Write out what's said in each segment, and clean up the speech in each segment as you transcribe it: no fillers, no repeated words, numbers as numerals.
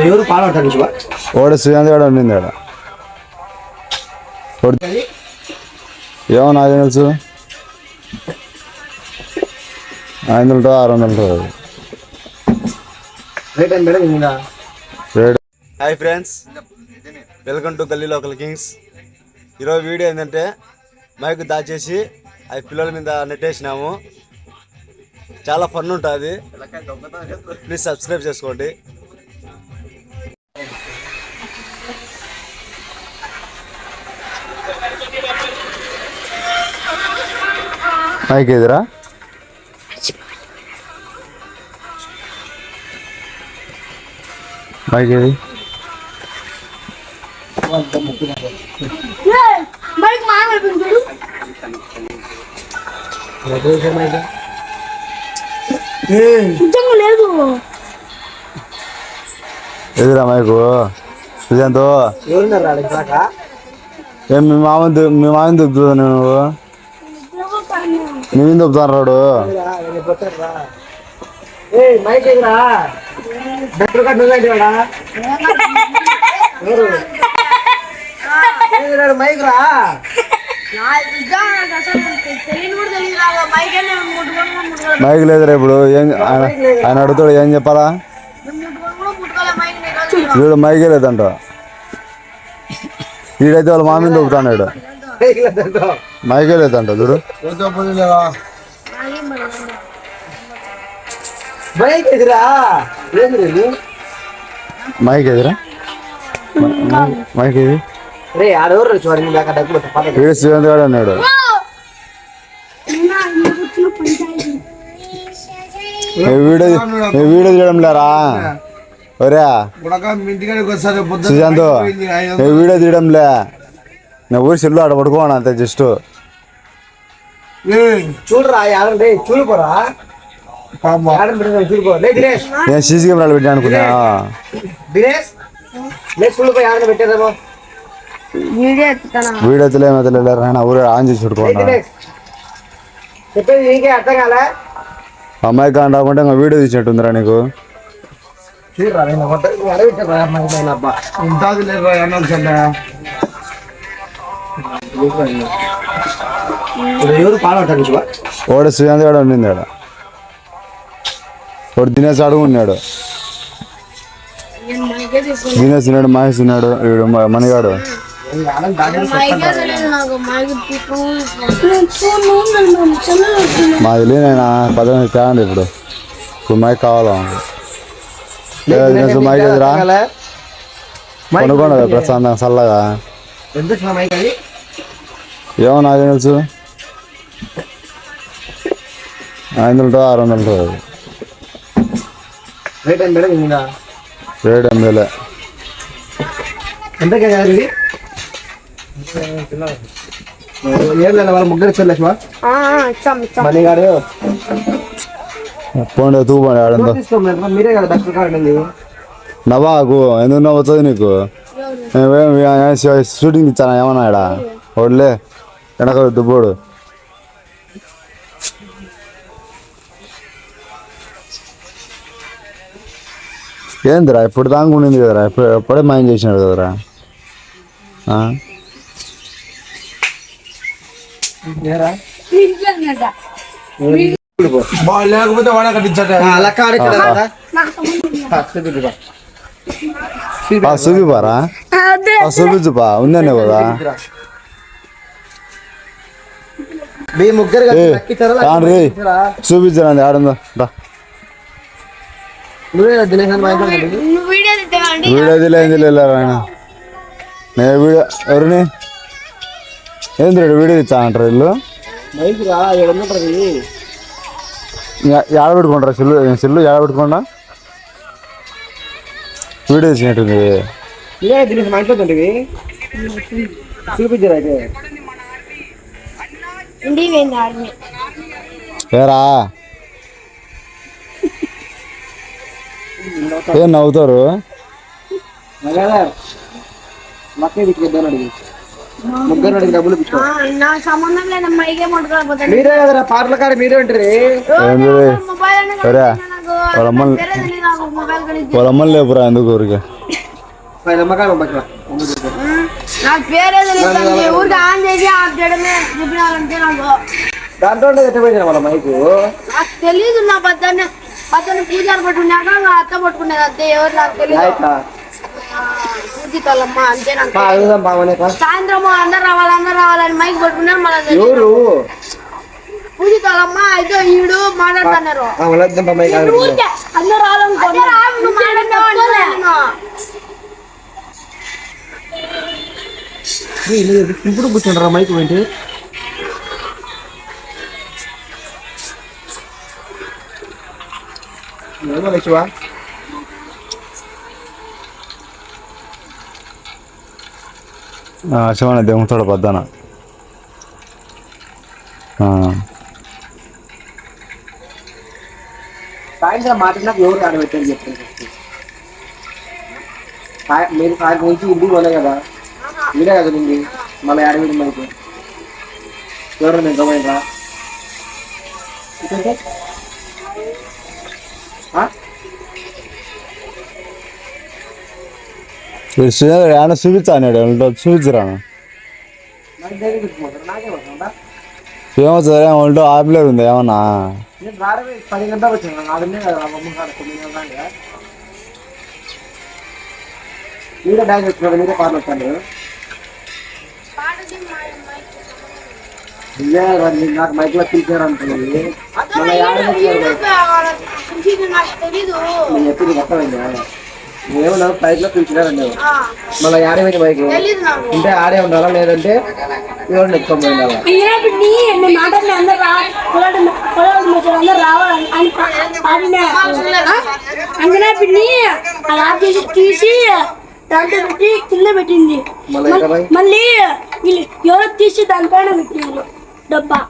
ఎవరు పాడతారు ఓడ శ్రీకాంత్ కూడా ఉండింది ఆడ ఏమో నాకు తెలుసు 500 600 హాయ్ ఫ్రెండ్స్, వెల్కమ్ టు గల్లీ లోకల్ కింగ్స్. ఈరోజు వీడియో ఏంటంటే మైక్ దాచేసి అవి పిల్లల మీద నెట్టేసినాము. చాలా ఫన్ ఉంటుంది. ప్లీజ్ సబ్స్క్రైబ్ చేసుకోండి. మైక్ ఎదురా మైక్ ఏది ఎదురా మైకు ఇదంతో ఏం మీ మామని దుబ్బుతా నువ్వు నేను దుబ్బుతాను రాడు మైక్ ఎదురా మైక్ రా మైక్ లేదురా. ఇప్పుడు ఆయన అడుగుతాడు ఏం చెప్పాలా? వీడు మైకే లేదంట. వీడైతే వాళ్ళ మామని దొబ్బుతాడు. మైకే లేదంట చూడు. మైక్ ఎదురా మైక్ ఎదురా మైక్ ఇది వీడు శ్రీకాంత్ గారు అన్నాడు. వీడియో తీయడం లేరా ఒరే శ్రీకాంత్? వీడియో తీయడంలే, నేను ఊరి సెల్లు ఆడ పడుకోను అంతే. జస్ట్ చూడరా చూడుకోరా. నేను సీసీ కెమెరాలు పెట్టా అనుకున్నా. వీడియో తెలియదు ఊరు ఆన్ చేసి పెట్టుకోండి. అమ్మాయి కాని రాకుంటే ఇంకా వీడియో తీసినట్టుందిరా నీకు. ఓడ శ్రీకాంత్ కూడా ఉండింది ఆడ. వాడు దినేష్ అడుగు ఉన్నాడు. దినేష్ ఉన్నాడు, మహేష్ ఉన్నాడు, మణిగాడు. మాది లేనైనా 10 తేండి. ఇప్పుడు మైక్ కావాలా? మైక్ ఎదురా కొనుక్కోండి ప్రశాంతంగా చల్లగా. ఏమో నాకు తెలుసు. 500 600 రేట్ 8,000. పోండి తూపండి ఆడంతో. నవ్వాకు ఎందుకు నవ్వుతుంది నీకు? షూటింగ్ ఇచ్చానా ఏమన్నా ఆడ ఓడ్లే వెనక దుబ్బోడు. ఏందిరా ఇప్పుడు దాకా ఉండింది కదరా, ఎప్పుడే మాయం చేసినాడు కదరా. లేకపోతే వాడ చూపిపారా చూపించుపా ఉందనే కదా. చూపించండి ఆడందో. వీడియో తెలియదు ఆయన. నేను వీడియో ఎవరిని ఏంది వీడియో ఇచ్చా అంటారు వీళ్ళు. ఏడబెట్టుకుంటారా సెల్లు ఏడబెట్టుకుండా వీడియో తీసినట్టుంది. చూపించారు అయితే ఏరా ఏం నవ్వుతారు? ముగ్గురు అడిగి డబ్బులు నాకు సంబంధం లేదమ్మా ఇకే పట్టుకోకపోతే మీరే కదరా పాటల కాడ మీరే ఉంటారు. వాళ్ళమ్మని లేపురా ఎందుకు ఊరికి నాకు పేరేది ఊరికి ఆన్ చేసి ఆఫ్ చేయడమే చూపించాలంటే నాకు దాంట్లో ఎట్టపోయింది వాళ్ళ మైకు నాకు తెలీదు. నా పద్దెని పూజారు పట్టుకున్నాక నా అత్త పట్టుకునేది అంతే. ఎవరు నాకు తెలియదు. పూజితోళ్ళమ్మా అంతే. నాకు సాయంత్రం అందరు రావాలని మైక్ పట్టుకున్నారు. మళ్ళీ పూజితోళ్ళమ్మా అయితే ఈడు మాట్లాడుతున్నారు. అందరు ఇప్పుడు కూర్చుంటారా మైక్ ఏంటి శివా శివన దేవుతాడు పద్దాన సాయంత్రం మాట్లాడినాక ఎవరు ఆడబెట్టారు చెప్పండి. మీరు సాయంత్రం నుంచి ఇంటికి పోలే కదా, మీరే కదా నుండి మళ్ళీ ఆడబెట్టి మనకి ఎవరు నేను గమనించా ఏమన్నా చూపించా అన్నాడు. చూపించరా ఏమో సరే ఒంటో ఆపిలేదు ఉంది ఏమన్నా. నేను 10 గంటలకు వచ్చాను. నాడునే కదా అమ్మ కాడ 9 గంటల మీరే డాన్స్ వచ్చున్నారు. మీరే పాటలు వచ్చాను. నాకు మైక్ లో పిలిచారు అనుకున్నది. నేను చెప్పింది గొప్పమైంది. ఏమన్నా బైక్ లో పిలిచినారండి. మళ్ళీ ఆడేమైంది బైక్ అంటే ఆడే ఉండాలా లేదంటే ఎవరు ఎక్కువ తీసి దాంట్లో పెట్టి కింద పెట్టింది. మళ్ళీ ఎవరో తీసి దానిపైన పెట్టింది డబ్బా.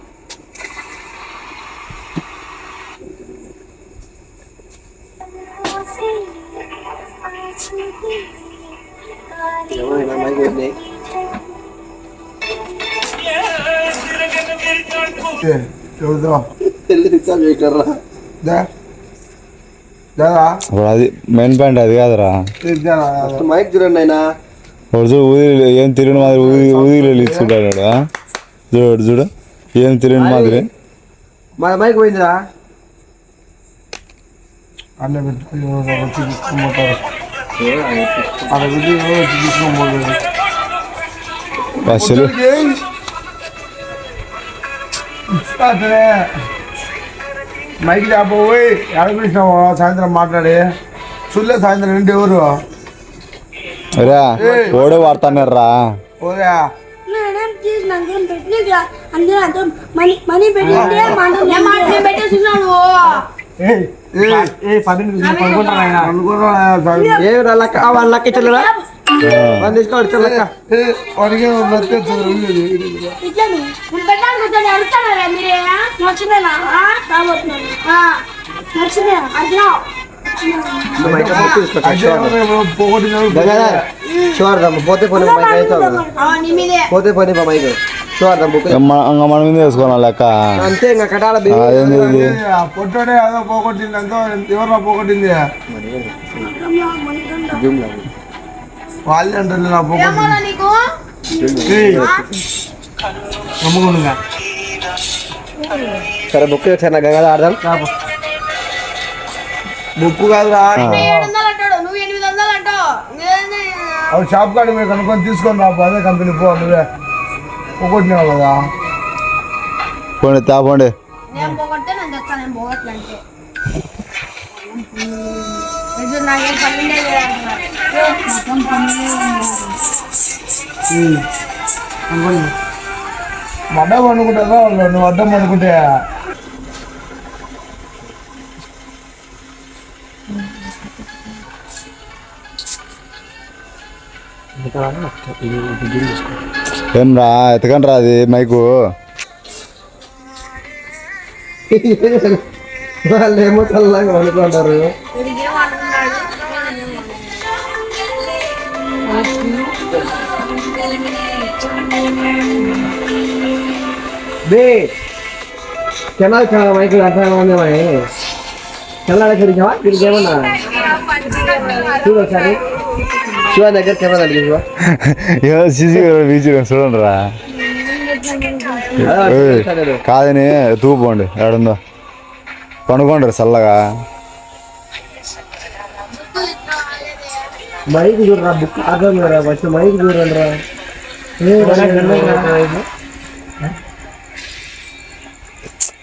అది మెయిన్ పాయింట్ అది కాదురా. మైక్ చూడండి అయినా ఊది ఏం తెలియని మాదిరి ఊదిలో చూడాడు. చూడు చూడు ఏం తెలియని మాదిరి మా మైక్ పోయిందిరా. అన్న వచ్చి తీసుకుపోతారు. అలా వచ్చి తీసుకోబోలేదు. అసలు మైక్ లేకపోయి ఎడపిలిచినావు సాయంత్రం మాట్లాడి చూడలే. సాయంత్రం ఏంటి ఎవరు రా ఓడే వాడతానేర్రా. ఓరా పోతే పోనీ పోతే పోనీ మైక్ మన మీద వేసుకోవాలి లెక్క అంతే. ఇంకా కటాల పొట్టోడే అదో పోగొట్టింది. అంతో ఎవరు పోగొట్టింది వాళ్ళే అంటారు. నా పోగొట్టింది సరే బుక్ వచ్చారు. నాకు కదా ఆడదాం. బుక్కు కాదురా అవి షాప్ కాడ మీరు కనుక్కొని తీసుకొని రా. అదే కంపెనీ పో. నువ్వే పోగొట్టినావు కదా. పోండి తాపండి. అడ్డం అనుకుంటారా వాళ్ళు? నువ్వు అడ్డం అనుకుంటే ఏం రా ఎతకండి రా అది మైకు. వాళ్ళు ఏమో చల్లగా అనుకుంటారు. బే కెమెరా చాలా మైక్ అర్థం ఉంది మరి కెమెరా చూపించావా దీనికి ఏమన్నా చూడు ఒకసారి శివ దగ్గర కెమెరా చూపించవా ఏదో సీసీ బీచ్ చూడండి రా కాదని తూపోండి ఏడుందో పనుకోండి చల్లగా మైక్ చూడరా బుక్ అర్థం కదా ఫస్ట్ మైక్ చూడండి రా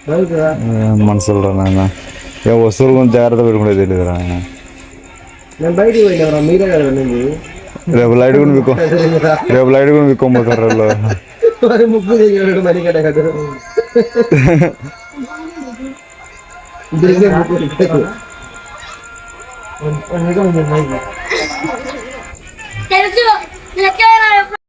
మైక్ రా మనసులు రా నాయన ఏ వస్తువుల గురించి జాగ్రత్త పెట్టుకుంటే తెలియదు రా ఆయన నేను బయటికి పోయినా మీరే కదా వెళ్ళింది రేపు లైట్ కూడా విక్కోపోతారు వాళ్ళు మరి ముక్కు తెచ్చాడు మరి కదా కదా తెలుసు ఎక్కడ